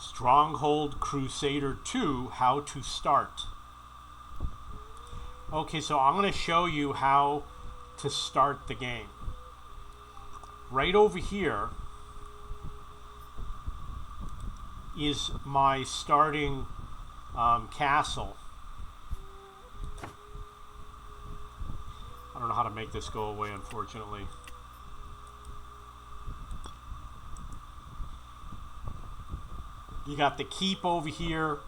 Stronghold Crusader 2, how to start. Okay, so I'm going to show you how to start the game. Right over here is my starting castle. I don't know how to make this go away, unfortunately. You got the keep over here,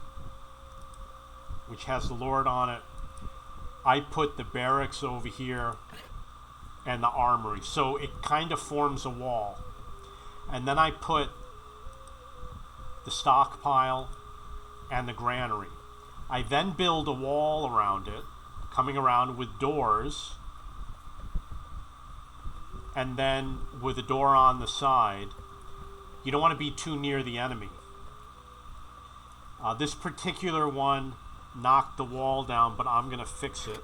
which has the Lord on it. I put the barracks over here and the armory. So it kind of forms a wall. And then I put the stockpile and the granary. I then build a wall around it, coming around with doors, and then with a door on the side. You don't want to be too near the enemy. This particular one knocked the wall down, but I'm going to fix it.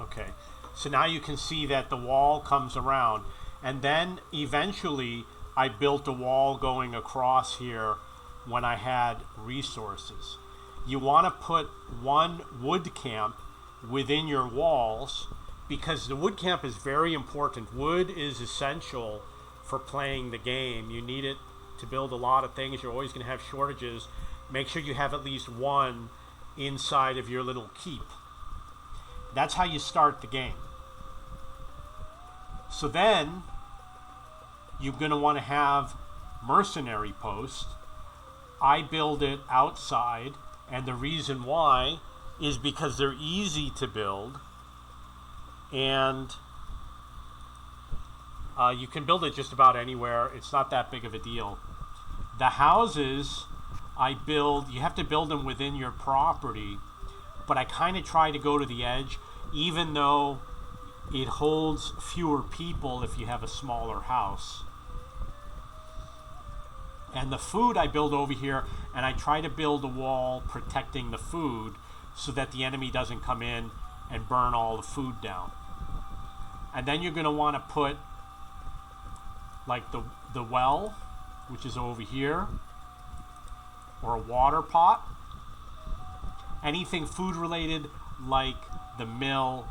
Okay, so now you can see that the wall comes around, and then eventually I built a wall going across here when I had resources. You want to put one wood camp within your walls, because the wood camp is very important. Wood is essential for playing the game. You need it to build a lot of things. You're always going to have shortages. Make sure you have at least one inside of your little keep. That's how you start the game. So then you're going to want to have mercenary post. I build it outside, and the reason why is because they're easy to build, and you can build it just about anywhere. It's not that big of a deal. The houses I build, you have to build them within your property, but I kind of try to go to the edge, even though it holds fewer people if you have a smaller house. And the food I build over here, and I try to build a wall protecting the food so that the enemy doesn't come in and burn all the food down. And then you're going to want to put like the well, which is over here, or a water pot. Anything food related, like the mill,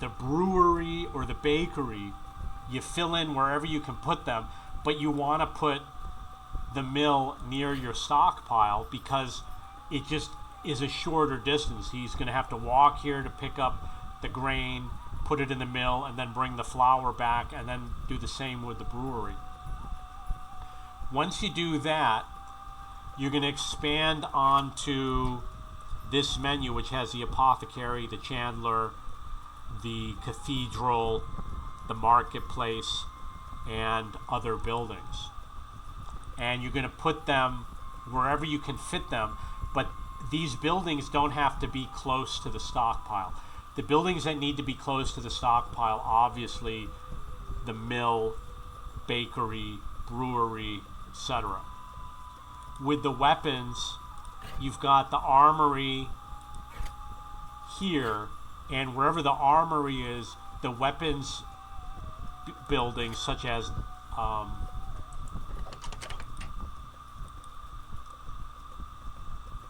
the brewery, or the bakery, you fill in wherever you can put them, but you want to put the mill near your stockpile because it just is a shorter distance. He's going to have to walk here to pick up the grain, put it in the mill, and then bring the flour back, and then do the same with the brewery. Once you do that, you're going to expand onto this menu, which has the apothecary, the chandler, the cathedral, the marketplace, and other buildings. And you're going to put them wherever you can fit them, but these buildings don't have to be close to the stockpile. The buildings that need to be close to the stockpile, obviously the mill, bakery, brewery, etc. With the weapons, you've got the armory here, and wherever the armory is, the weapons buildings such as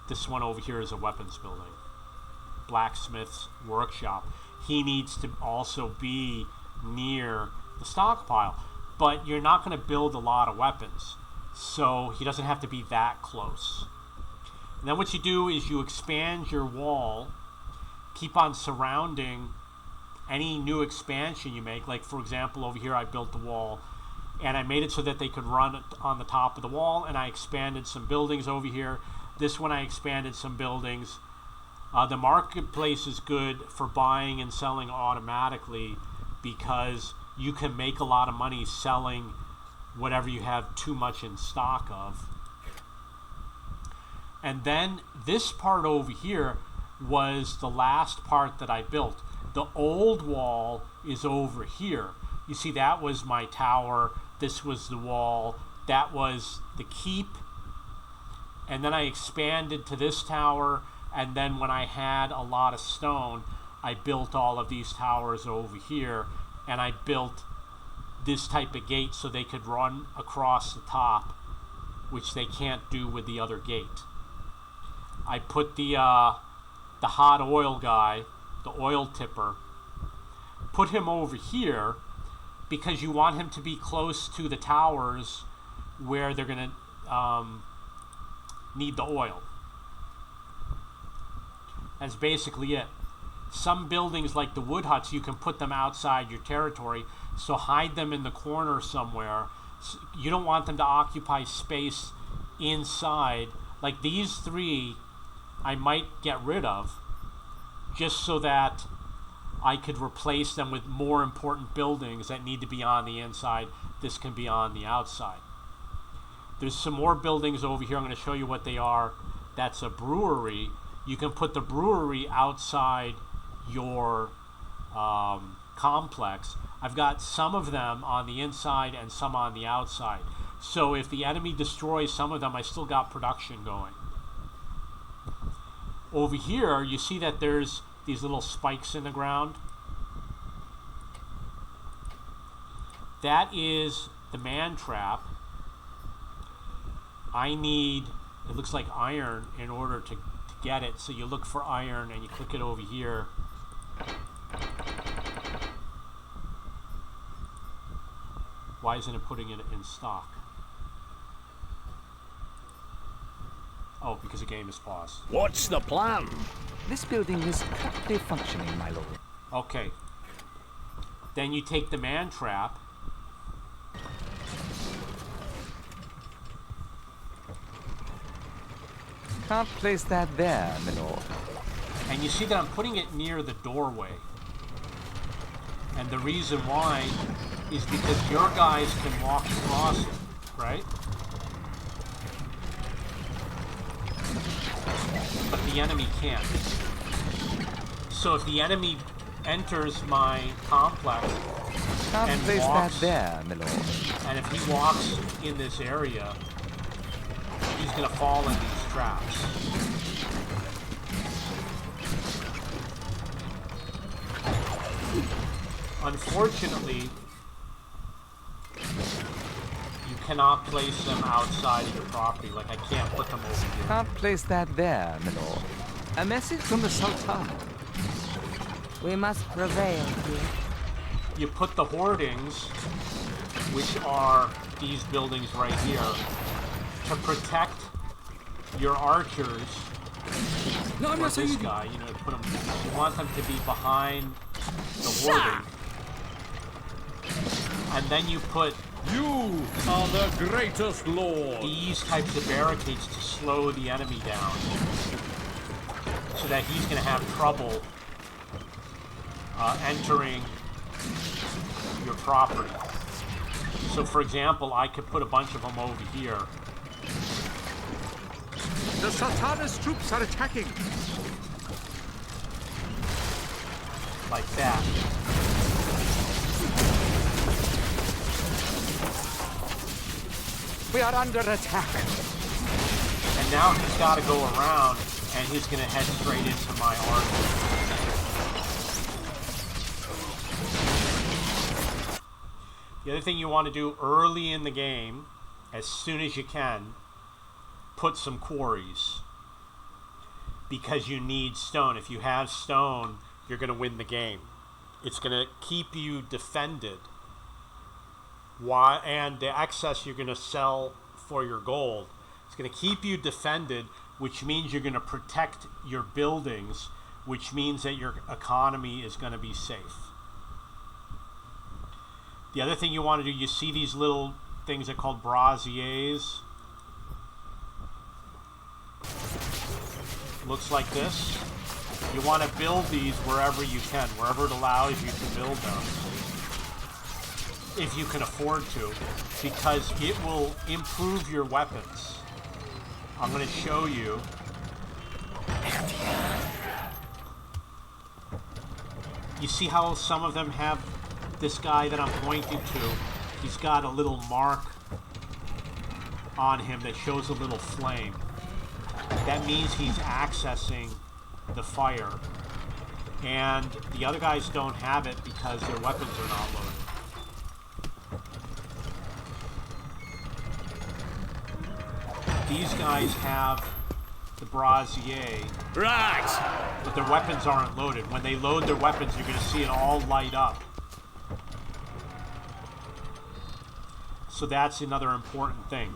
this one over here is a weapons building. Blacksmith's workshop. He needs to also be near the stockpile, but you're not going to build a lot of weapons, so he doesn't have to be that close. And then what you do is you expand your wall, keep on surrounding any new expansion you make. Like, for example, over here I built the wall, and I made it so that they could run on the top of the wall, and I expanded some buildings over here. This one I expanded some buildings. The marketplace is good for buying and selling automatically because you can make a lot of money selling whatever you have too much in stock of. And then this part over here was the last part that I built. The old wall is over here. You see, that was my tower. This was the wall. That was the keep. And then I expanded to this tower, and then when I had a lot of stone, I built all of these towers over here, and I built this type of gate so they could run across the top, which they can't do with the other gate. I put the hot oil guy, the oil tipper, put him over here because you want him to be close to the towers where they're going to need the oil. That's basically it. Some buildings like the wood huts, you can put them outside your territory, so hide them in the corner somewhere. You don't want them to occupy space inside. Like these three I might get rid of just so that I could replace them with more important buildings that need to be on the inside. This can be on the outside. There's some more buildings over here. I'm going to show you what they are. That's a brewery. You can put the brewery outside your complex. I've got some of them on the inside and some on the outside. So if the enemy destroys some of them, I still got production going. Over here, you see that there's these little spikes in the ground. That is the man trap. I need, it looks like iron in order to get it. So you look for iron and you click it over here. Why isn't it putting it in stock? Oh, because the game is paused. What's the plan? This building is perfectly functioning, my lord. Okay. Then you take the man trap. Can't place that there, my lord. And you see that I'm putting it near the doorway. And the reason why is because your guys can walk across it, right? But the enemy can't. So if the enemy enters my complex Can't place walks, that there, my lord. and if he walks in this area, he's going to fall in these traps. Unfortunately, you cannot place them outside of your property. Like, I can't put them over here. Can't place that there, my lord. A message from the Sultan. We must prevail here. You put the hoardings, which are these buildings right here, to protect your archers. No, I'm Or not saying this guy, you know, put them. You want them to be behind the hoarding. And then you put you are the greatest lord. these types of barricades to slow the enemy down, so that he's going to have trouble entering your property. So, for example, I could put a bunch of them over here. The Sultan's troops are attacking. Like that. We are under attack. And now he's got to go around, and he's going to head straight into my army. The other thing you want to do early in the game, as soon as you can, put some quarries. Because you need stone. If you have stone, you're going to win the game. It's going to keep you defended. And the excess you're going to sell for your gold. It's going to keep you defended, which means you're going to protect your buildings, which means that your economy is going to be safe. The other thing you want to do, you see these little things that are called braziers. Looks like this. You want to build these wherever you can, wherever it allows you to build them. If you can afford to, because it will improve your weapons. I'm going to show you. You see how some of them have this guy that I'm pointing to? He's got a little mark on him that shows a little flame. That means he's accessing the fire. And the other guys don't have it because their weapons are not loaded. These guys have the brazier, Right. but their weapons aren't loaded. When they load their weapons, you're going to see it all light up. So that's another important thing.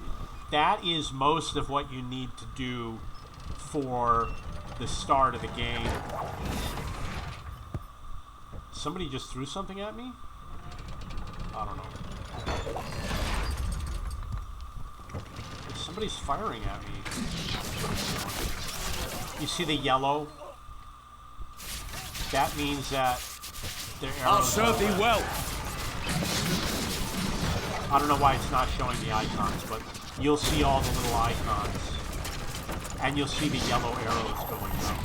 That is most of what you need to do for the start of the game. Somebody just threw something at me? I don't know. Somebody's firing at me. You see the yellow? That means that their arrows. I'll serve thee well. I don't know why it's not showing the icons, but you'll see all the little icons. And you'll see the yellow arrows going down.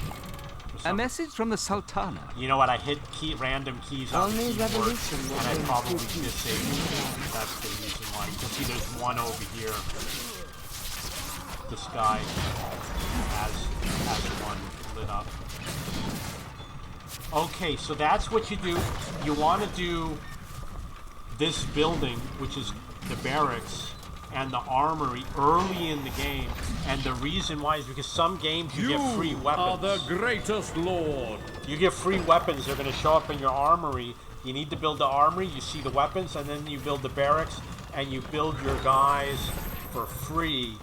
A message from the Sultana. You know what? I hit random keys on the Only keyboard, revolution will and I bring probably true peace. disabled it. That's the reason why. You can see there's one over here. This guy has one lit up. Okay, so that's what you do. You want to do this building, which is the barracks and the armory, early in the game. And the reason why is because some games you get free weapons. Are the greatest lord. You get free weapons. They're going to show up in your armory. You need to build the armory. You see the weapons, and then you build the barracks, and you build your guys for free.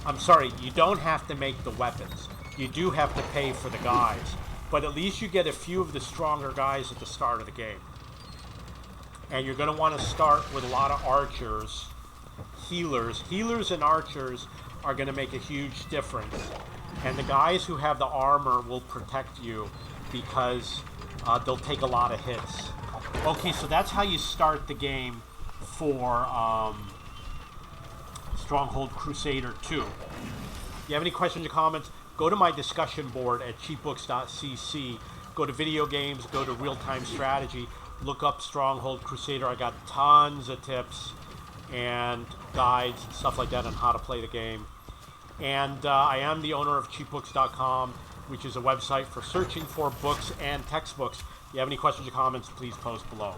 I'm sorry, you don't have to make the weapons. You do have to pay for the guys. But at least you get a few of the stronger guys at the start of the game. And you're going to want to start with a lot of archers, healers. Healers and archers are going to make a huge difference. And the guys who have the armor will protect you because they'll take a lot of hits. Okay, so that's how you start the game for Stronghold Crusader 2. If you have any questions or comments, go to my discussion board at cheapbooks.cc. Go to video games, go to real-time strategy, look up Stronghold Crusader. I got tons of tips and guides and stuff like that on how to play the game. And I am the owner of cheapbooks.com, which is a website for searching for books and textbooks. If you have any questions or comments, please post below.